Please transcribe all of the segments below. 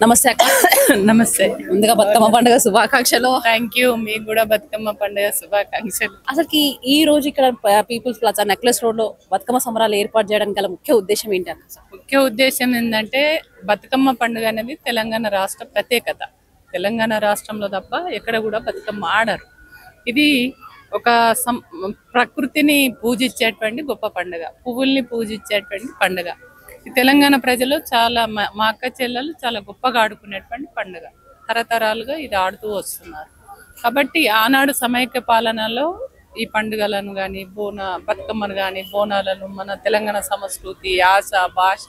నమస్తే అక్క. నమస్తే. ముందుగా బతుకమ్మ పండుగ శుభాకాంక్షలు. Thank you. మీకు కూడా బతుకమ్మ పండుగ శుభాకాంక్షలు. అసలుకి ఈ రోజు ఇక్కడ పీపుల్స్ ప్లాజా నెక్లెస్ రోడ్ లో బతుకమ్మ సంబరాలు ఏర్పాటు చేయడానికి గల ముఖ్య ఉద్దేశం ఏంటి అక్క? ముఖ్య ఉద్దేశం ఏంటంటే బతుకమ్మ పండుగ అనేది తెలంగాణ రాష్ట్ర ప్రత్యేకత. తెలంగాణ రాష్ట్రంలో తప్ప ఎక్కడ కూడా బతుకమ్మ ఆడరు. ఇది ఒక ప్రకృతిని పూజించేటువంటి గొప్ప పండుగ, పువ్వుల్ని పూజించేటువంటి పండుగ. ఈ తెలంగాణ ప్రజలు చాలా మా అక్క చెల్లెలు చాలా గొప్పగా ఆడుకునేటువంటి పండుగ. తరతరాలుగా ఇది ఆడుతూ వస్తున్నారు. కాబట్టి ఆనాడు సమైక్య పాలనలో ఈ పండుగలను కానీ బతుకమ్మను కానీ బోనాలను మన తెలంగాణ సంస్కృతి, యాస, భాష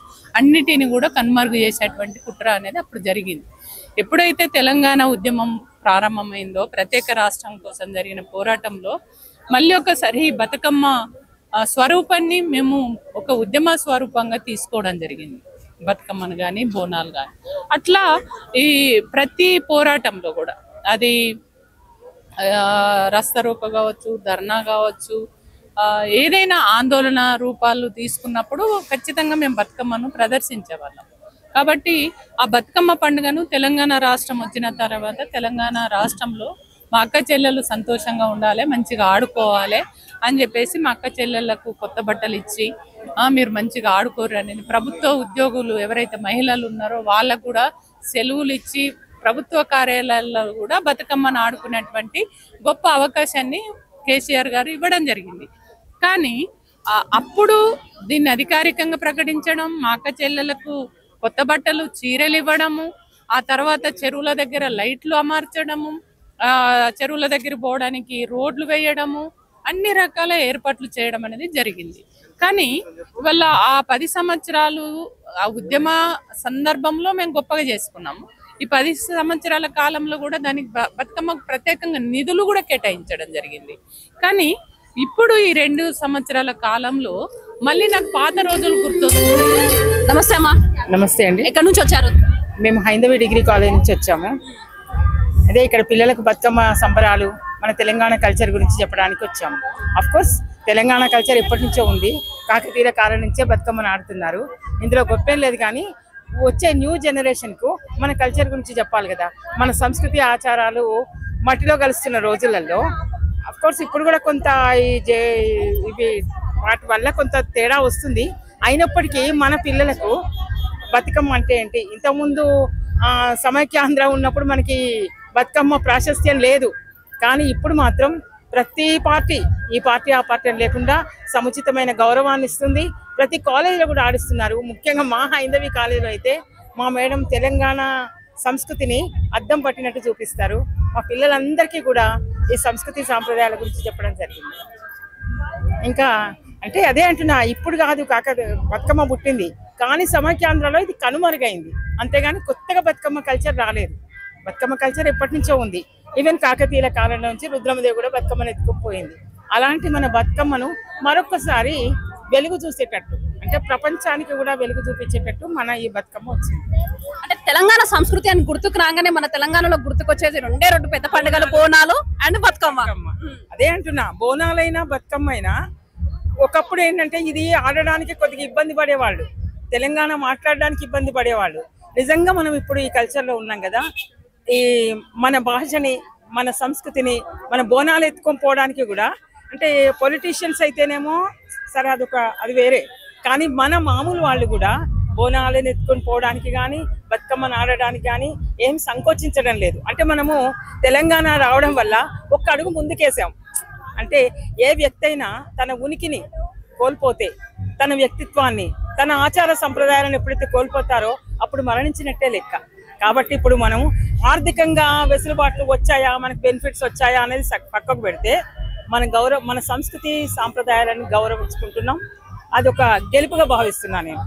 అన్నిటిని కూడా కనుమరుగు చేసేటువంటి కుట్ర అనేది అప్పుడు జరిగింది. ఎప్పుడైతే తెలంగాణ ఉద్యమం ప్రారంభమైందో, ప్రత్యేక రాష్ట్రం కోసం జరిగిన పోరాటంలో మళ్ళీ ఒకసారి బతుకమ్మ స్వరూపాన్ని మేము ఒక ఉద్యమ స్వరూపంగా తీసుకోవడం జరిగింది. బతుకమ్మను కానీ బోనాలు కానీ అట్లా ఈ ప్రతి పోరాటంలో కూడా అది రస్తరోక కావచ్చు, ధర్నా కావచ్చు, ఏదైనా ఆందోళన రూపాలు తీసుకున్నప్పుడు ఖచ్చితంగా మేము బతుకమ్మను ప్రదర్శించేవాళ్ళం. కాబట్టి ఆ బతుకమ్మ పండుగను తెలంగాణ రాష్ట్రం వచ్చిన తర్వాత తెలంగాణ రాష్ట్రంలో మా అక్క చెల్లెలు సంతోషంగా ఉండాలి, మంచిగా ఆడుకోవాలి అని చెప్పేసి మా అక్క చెల్లెళ్లకు కొత్త బట్టలు ఇచ్చి మీరు మంచిగా ఆడుకోరు అనేది ప్రభుత్వ ఉద్యోగులు ఎవరైతే మహిళలు ఉన్నారో వాళ్ళకు కూడా సెలవులు ఇచ్చి ప్రభుత్వ కార్యాలయాల్లో కూడా బతుకమ్మను ఆడుకునేటువంటి గొప్ప అవకాశాన్ని కేసీఆర్ గారు ఇవ్వడం జరిగింది. కానీ అప్పుడు దీన్ని అధికారికంగా ప్రకటించడం, మా అక్క చెల్లెలకు కొత్త బట్టలు, చీరలు ఇవ్వడము, ఆ తర్వాత చెరువుల దగ్గర లైట్లు అమర్చడము, చెరువుల దగ్గర పోవడానికి రోడ్లు వేయడము, అన్ని రకాల ఏర్పాట్లు చేయడం అనేది జరిగింది. కానీ ఇవాళ ఆ 10 సంవత్సరాలు ఆ ఉద్యమ సందర్భంలో మేము గొప్పగా చేసుకున్నాము. ఈ 10 సంవత్సరాల కాలంలో కూడా దానికి బతుకమ్మకు ప్రత్యేకంగా నిధులు కూడా కేటాయించడం జరిగింది. కానీ ఇప్పుడు ఈ 2 సంవత్సరాల కాలంలో మళ్ళీ నాకు పాత రోజులు గుర్తొస్తున్నాయి. నమస్తే అమ్మా. నమస్తే అండి. ఎక్కడి నుంచి వచ్చారు? మేము హైందవి డిగ్రీ కాలేజ్ నుంచి వచ్చాము. అదే ఇక్కడ పిల్లలకు బతుకమ్మ సంబరాలు, మన తెలంగాణ కల్చర్ గురించి చెప్పడానికి వచ్చాము. అఫ్ కోర్స్ తెలంగాణ కల్చర్ ఎప్పటి నుంచో ఉంది, కాకతీయ కాలం నుంచే బతుకమ్మను ఆడుతున్నారు. ఇందులో గొప్పేం లేదు. కానీ వచ్చే న్యూ జనరేషన్కు మన కల్చర్ గురించి చెప్పాలి కదా. మన సంస్కృతి ఆచారాలు మట్టిలో కలుస్తున్న రోజులలో అఫ్ కోర్స్ ఇప్పుడు కూడా కొంత ఇవి వాటి వల్ల కొంత తేడా వస్తుంది. అయినప్పటికీ మన పిల్లలకు బతుకమ్మ అంటే ఏంటి, ఇంతకుముందు సమైక్యాంధ్ర ఉన్నప్పుడు మనకి బతుకమ్మ ప్రాశస్త్యం లేదు. కానీ ఇప్పుడు మాత్రం ప్రతి పార్టీ, ఈ పార్టీ ఆ పార్టీ అని లేకుండా సముచితమైన గౌరవాన్ని ఇస్తుంది. ప్రతి కాలేజీలో కూడా ఆడిస్తున్నారు. ముఖ్యంగా మా హైందవి కాలేజీలో అయితే మా మేడం తెలంగాణ సంస్కృతిని అద్దం పట్టినట్టు చూపిస్తారు. మా పిల్లలందరికీ కూడా ఈ సంస్కృతి సాంప్రదాయాల గురించి చెప్పడం జరిగింది. ఇంకా అంటే అదే అంటున్నా, ఇప్పుడు కాదు బతుకమ్మ పుట్టింది, కానీ సమైక్యాంధ్రలో ఇది కనుమరుగైంది. అంతేగాని కొత్తగా బతుకమ్మ కల్చర్ రాలేదు. బతుకమ్మ కల్చర్ ఎప్పటి నుంచో ఉంది. ఈవెన్ కాకతీయుల కాలంలో నుంచి రుద్రమదేవి కూడా బతుకమ్మను ఎత్తుకుపోయింది. అలాంటి మన బతుకమ్మను మరొకసారి వెలుగు చూసేటట్టు, అంటే ప్రపంచానికి కూడా వెలుగు చూపించేటట్టు మన ఈ బతుకమ్మ వచ్చింది. అంటే తెలంగాణ సంస్కృతి అని గుర్తుకు రాగానే మన తెలంగాణలో గుర్తుకొచ్చేది 2 పెద్ద పండుగలు, బోనాలు అండ్ బతుకమ్మ. అదే అంటున్నా, బోనాలైనా బతుకమ్మ అయినా ఒకప్పుడు ఏంటంటే ఇది ఆడడానికి కొద్దిగా ఇబ్బంది పడేవాళ్ళు, తెలంగాణ మాట్లాడడానికి ఇబ్బంది పడేవాళ్ళు. నిజంగా మనం ఇప్పుడు ఈ కల్చర్లో ఉన్నాం కదా, ఈ మన భాషని, మన సంస్కృతిని, మన బోనాలు ఎత్తుకొని పోవడానికి కూడా, అంటే పొలిటీషియన్స్ అయితేనేమో సరే అది వేరే, కానీ మన మామూలు వాళ్ళు కూడా బోనాలను ఎత్తుకొని పోవడానికి కానీ బతుకమ్మను ఆడడానికి కానీ ఏం సంకోచించడం లేదు. అంటే మనము తెలంగాణ రావడం వల్ల ఒక్క అడుగు ముందుకేసాం. అంటే ఏ వ్యక్తి అయినా తన ఉనికిని కోల్పోతే, తన వ్యక్తిత్వాన్ని, తన ఆచార సంప్రదాయాలను ఎప్పుడైతే కోల్పోతారో అప్పుడు మరణించినట్టే లెక్క. కాబట్టి ఇప్పుడు మనం ఆర్థికంగా వెసులుబాట్లు వచ్చాయా, మనకు బెనిఫిట్స్ వచ్చాయా అనేది పక్కకు పెడితే మన సంస్కృతి సాంప్రదాయాలను గౌరవించుకుంటున్నాం. అదొక గెలుపుగా భావిస్తున్నాను నేను.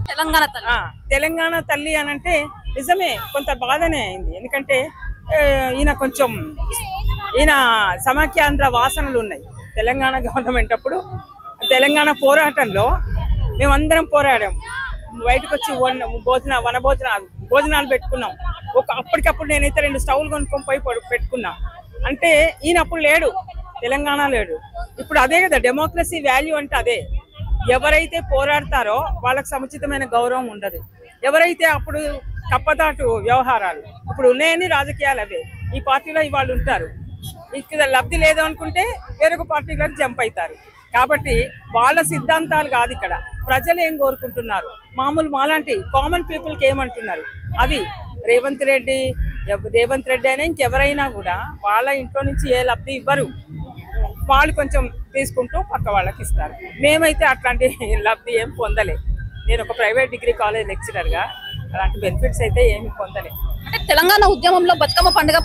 తెలంగాణ తల్లి అని అంటే నిజమే కొంత బాధనే అయింది. ఎందుకంటే ఈయన సమైక్యాంధ్ర వాసనలు ఉన్నాయి. తెలంగాణ గవర్నమెంట్ అప్పుడు తెలంగాణ పోరాటంలో మేమందరం పోరాడాం. బయటకు వచ్చి భోజనాలు పెట్టుకున్నాం. అప్పటికప్పుడు నేనైతే 2 స్టవ్లు కొనుక్కొని పోయి పెట్టుకున్నా. అంటే ఈయన అప్పుడు లేడు, తెలంగాణ లేడు. ఇప్పుడు అదే కదా డెమోక్రసీ వాల్యూ అంటే. అదే ఎవరైతే పోరాడతారో వాళ్ళకి సముచితమైన గౌరవం ఉండదు. ఎవరైతే అప్పుడు కప్పదాటు వ్యవహారాలు ఇప్పుడు ఉన్నాయని రాజకీయాలు అవే. ఈ పార్టీలో ఇవాళ ఉంటారు, ఇక్కడ లబ్ధి లేదు అనుకుంటే వేరొక పార్టీలకు జంప్ అవుతారు. కాబట్టి వాళ్ళ సిద్ధాంతాలు కాదు, ఇక్కడ ప్రజలు ఏం కోరుకుంటున్నారు, మామూలు మాలాంటి కామన్ పీపుల్కి ఏమంటున్నారు, అది రేవంత్ రెడ్డి అయినా ఇంకెవరైనా కూడా వాళ్ళ ఇంట్లో నుంచి ఏ లబ్ధి ఇవ్వరు. వాళ్ళు కొంచెం తీసుకుంటూ పక్క వాళ్ళకి ఇస్తారు. మేమైతే అట్లాంటి లబ్ధి ఏం పొందలే. నేను ఒక ప్రైవేట్ డిగ్రీ కాలేజ్ లెక్చరర్గా అలాంటి బెనిఫిట్స్ అయితే ఏమి పొందలే. అంటే తెలంగాణ ఉద్యమంలో బతుకమ్మ పండుగ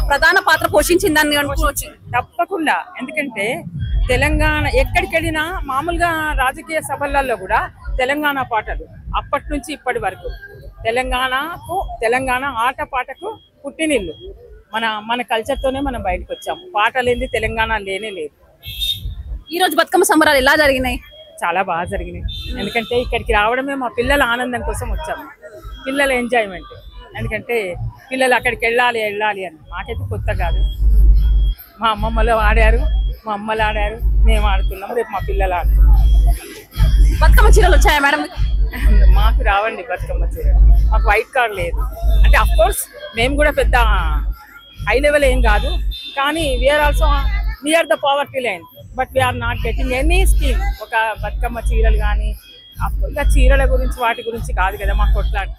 ప్రధాన పాత్ర పోషించిందని అనుకోవచ్చు. తప్పకుండా, ఎందుకంటే తెలంగాణ ఎక్కడికి వెళ్ళినా మామూలుగా రాజకీయ సభలలో కూడా తెలంగాణ పాటలు అప్పటి నుంచి ఇప్పటి వరకు తెలంగాణ ఆట పాటకు పుట్టినిల్లు. మన కల్చర్తోనే మనం బయటకు వచ్చాము. పాట లేనిది తెలంగాణ లేనే లేదు. ఈ రోజు బతుకమ్మ సంబరాలు ఎలా జరిగినాయి? చాలా బాగా జరిగినాయి. ఎందుకంటే ఇక్కడికి రావడమే మా పిల్లల ఆనందం కోసం వచ్చాము, పిల్లల ఎంజాయ్మెంట్. ఎందుకంటే పిల్లలు అక్కడికి వెళ్ళాలి అని మాకైతే కొత్త కాదు. మా అమ్మమ్మలు ఆడారు, మా అమ్మలు ఆడారు, మేము ఆడుతున్నాం, రేపు మా పిల్లలు ఆడుతున్నాం. బతుకమ్మ చీరలు వచ్చాయా మేడం? మాకు రావండి బతుకమ్మ చీరలు, మాకు వైట్ కార్డ్ లేదు. అంటే అఫ్ కోర్స్ మేము కూడా పెద్ద హై లెవెల్ ఏం కాదు, కానీ we're also near the poverty line, but we're not getting any scheme. ఒక బతుకమ్మ చీరలు కానీ ఇంకా చీరల గురించి వాటి గురించి కాదు కదా మాకు కొట్లాట.